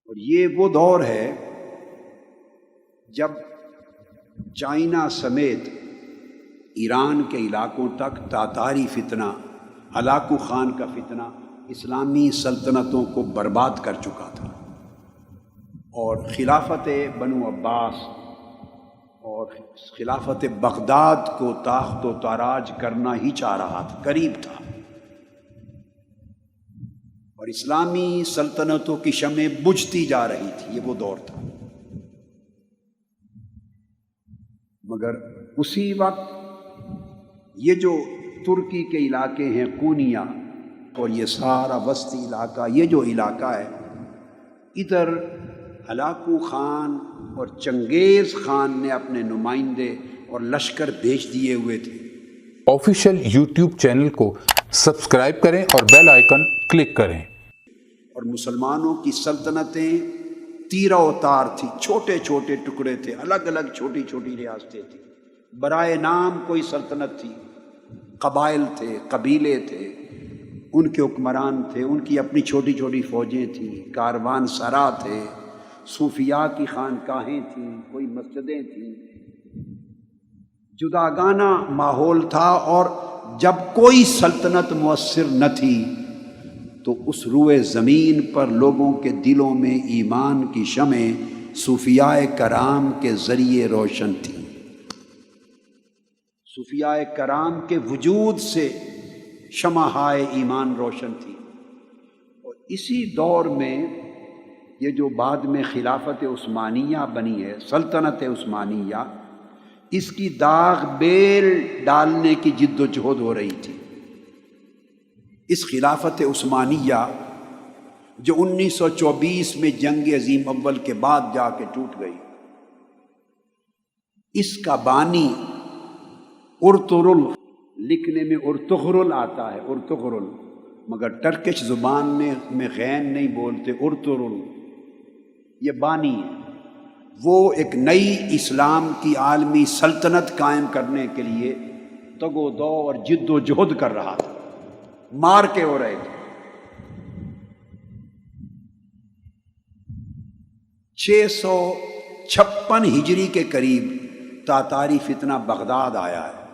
اور یہ وہ دور ہے جب چائنا سمیت ایران کے علاقوں تک تاتاری فتنہ، ہلاکو خان کا فتنہ اسلامی سلطنتوں کو برباد کر چکا تھا، اور خلافت بنو عباس اور خلافت بغداد کو تاخت و تاراج کرنا ہی چاہ رہا تھا، قریب تھا، اور اسلامی سلطنتوں کی شمع بجھتی جا رہی تھی۔ یہ وہ دور تھا۔ مگر اسی وقت یہ جو ترکی کے علاقے ہیں کونیا اور یہ سارا وسطی علاقہ، یہ جو علاقہ ہے، ادھر ہلاکو خان اور چنگیز خان نے اپنے نمائندے اور لشکر بھیج دیے ہوئے تھے۔ آفیشیل یوٹیوب چینل کو سبسکرائب کریں اور بیل آئیکن کلک کریں۔ اور مسلمانوں کی سلطنتیں تیرہ و تار تھی، چھوٹے چھوٹے ٹکڑے تھے، الگ الگ چھوٹی چھوٹی ریاستیں تھیں، برائے نام کوئی سلطنت تھی، قبائل تھے، قبیلے تھے، ان کے حکمران تھے، ان کی اپنی چھوٹی چھوٹی فوجیں تھیں، کاروان سرا تھے، صوفیاء کی خانقاہیں تھیں، کوئی مسجدیں تھیں، جداگانہ ماحول تھا۔ اور جب کوئی سلطنت مؤثر نہ تھی تو اس روئے زمین پر لوگوں کے دلوں میں ایمان کی شمع صوفیاء کرام کے ذریعے روشن تھی۔ صوفیاء کرام کے وجود سے شمعہائے ایمان روشن تھی۔ اور اسی دور میں یہ جو بعد میں خلافت عثمانیہ بنی ہے، سلطنت عثمانیہ، اس کی داغ بیل ڈالنے کی جد و جہد ہو رہی تھی۔ اس خلافت عثمانیہ جو 1924 میں جنگ عظیم اول کے بعد جا کے ٹوٹ گئی، اس کا بانی ارطغرل، لکھنے میں ارطغرل آتا ہے، ارطغرل، مگر ٹرکش زبان میں غین نہیں بولتے، ارطغرل، یہ بانی ہے۔ وہ ایک نئی اسلام کی عالمی سلطنت قائم کرنے کے لیے تگ و دو اور جد و جہد کر رہا تھا، مار کے ہو رہے تھے۔ 656 ہجری کے قریب تاتاری فتنہ بغداد آیا ہے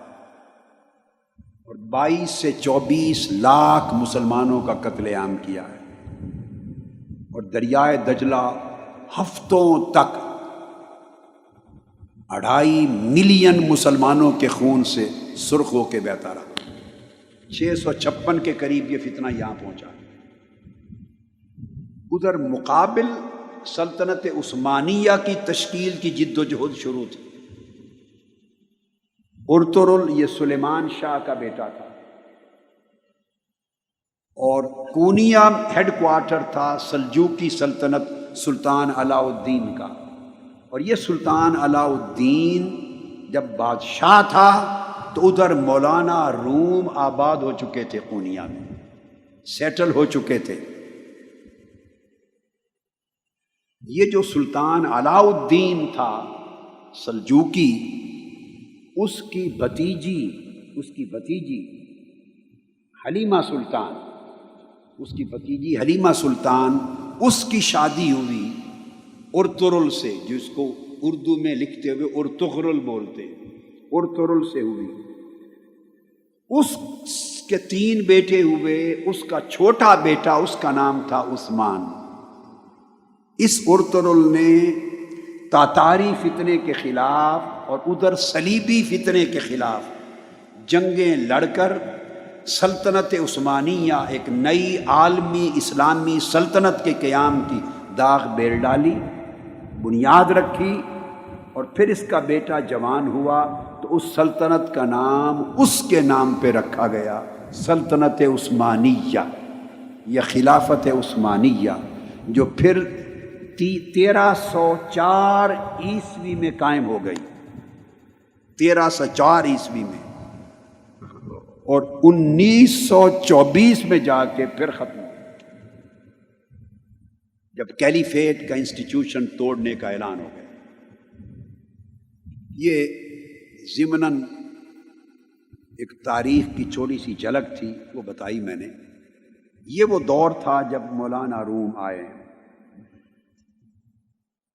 اور 22 سے 24 لاکھ مسلمانوں کا قتل عام کیا ہے، اور دریائے دجلہ ہفتوں تک 2.5 ملین مسلمانوں کے خون سے سرخ ہو کے بہتا رہا۔ 656 کے قریب یہ فتنہ یہاں پہنچا۔ ادھر مقابل سلطنت عثمانیہ کی تشکیل کی جد و جہد شروع تھی۔ ارطغرل یہ سلیمان شاہ کا بیٹا تھا، اور کونیا ہیڈ کوارٹر تھا سلجوقی سلطنت سلطان علاء الدین کا، اور یہ سلطان علاء الدین جب بادشاہ تھا تو ادھر مولانا روم آباد ہو چکے تھے، کونیا میں سیٹل ہو چکے تھے۔ یہ جو سلطان علاء الدین تھا سلجوقی، اس کی بھتیجی حلیمہ سلطان، اس کی شادی ہوئی ارطغرل سے، جس کو اردو میں لکھتے ہوئے ارطغرل بولتے، ارطغرل سے ہوئی۔ اس کے 3 بیٹے ہوئے، اس کا چھوٹا بیٹا، اس کا نام تھا عثمان۔ اس ارطغرل نے تاتاری فتنے کے خلاف اور ادھر صلیبی فتنے کے خلاف جنگیں لڑ کر سلطنت عثمانیہ، ایک نئی عالمی اسلامی سلطنت کے قیام کی داغ بیل ڈالی، بنیاد رکھی، اور پھر اس کا بیٹا جوان ہوا تو اس سلطنت کا نام اس کے نام پہ رکھا گیا، سلطنت عثمانیہ یا خلافت عثمانیہ، جو پھر 1304 عیسوی میں قائم ہو گئی، 1304 عیسوی میں، اور 1924 میں جا کے پھر ختم ہو، جب کیلیفیٹ کا انسٹیٹیوشن توڑنے کا اعلان ہو گیا۔ یہ ضمناً ایک تاریخ کی چھوٹی سی جھلک تھی، وہ بتائی میں نے۔ یہ وہ دور تھا جب مولانا روم آئے،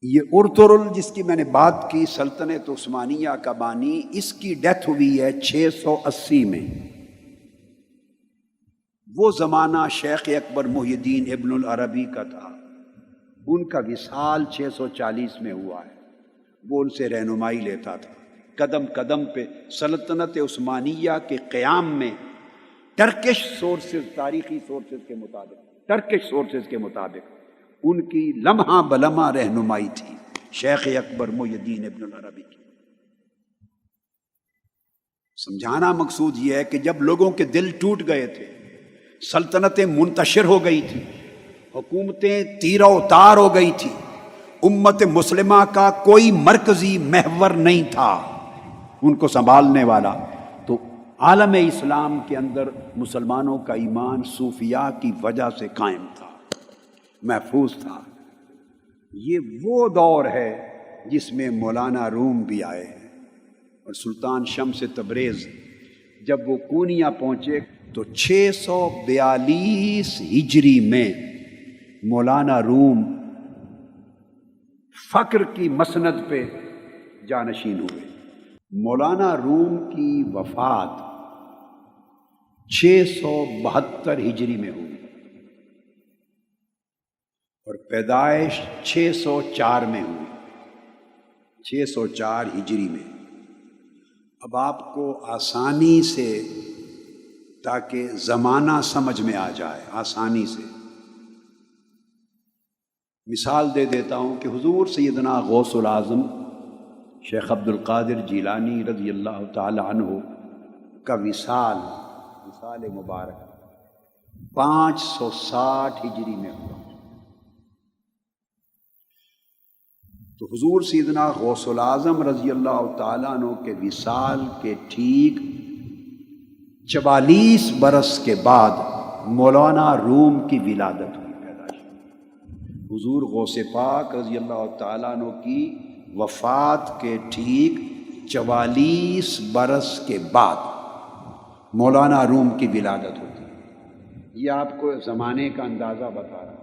یہ ارطغرل جس کی میں نے بات کی سلطنت عثمانیہ کا بانی، اس کی ڈیتھ ہوئی ہے 680 میں۔ وہ زمانہ شیخ اکبر محی الدین ابن العربی کا تھا، ان کا وصال 640 میں ہوا ہے۔ وہ ان سے رہنمائی لیتا تھا قدم قدم پہ سلطنت عثمانیہ کے قیام میں، ٹرکش سورسز، تاریخی سورسز کے مطابق، ٹرکش سورسز کے مطابق ان کی لمحہ بلمحہ رہنمائی تھی شیخ اکبر محی الدین ابن العربی کی۔ سمجھانا مقصود یہ ہے کہ جب لوگوں کے دل ٹوٹ گئے تھے، سلطنتیں منتشر ہو گئی تھی، حکومتیں تیرہ اتار ہو گئی تھی، امت مسلمہ کا کوئی مرکزی محور نہیں تھا ان کو سنبھالنے والا، تو عالم اسلام کے اندر مسلمانوں کا ایمان صوفیاء کی وجہ سے قائم تھا، محفوظ تھا۔ یہ وہ دور ہے جس میں مولانا روم بھی آئے ہیں، اور سلطان شمس تبریز جب وہ کونیا پہنچے تو 642 ہجری میں مولانا روم فقر کی مسند پہ جانشین ہوئے۔ مولانا روم کی وفات 672 ہجری میں ہوئی اور پیدائش 604 میں ہوئی، 604 ہجری میں۔ اب آپ کو آسانی سے، تاکہ زمانہ سمجھ میں آ جائے آسانی سے، مثال دے دیتا ہوں کہ حضور سیدنا غوث العظم شیخ عبد القادر جیلانی رضی اللہ تعالی عنہ کا وصال مبارک 560 ہجری میں ہوا۔ تو حضور سیدنا غوث العظم رضی اللہ تعالیٰ عنہ کے وصال کے ٹھیک 44 برس کے بعد مولانا روم کی ولادت ہوئی، پیدائش ہوئی۔ حضور غوث پاک رضی اللہ تعالیٰ عنہ کی وفات کے ٹھیک 44 برس کے بعد مولانا روم کی ولادت ہوتی ہے۔ یہ آپ کو زمانے کا اندازہ بتا رہا ہے۔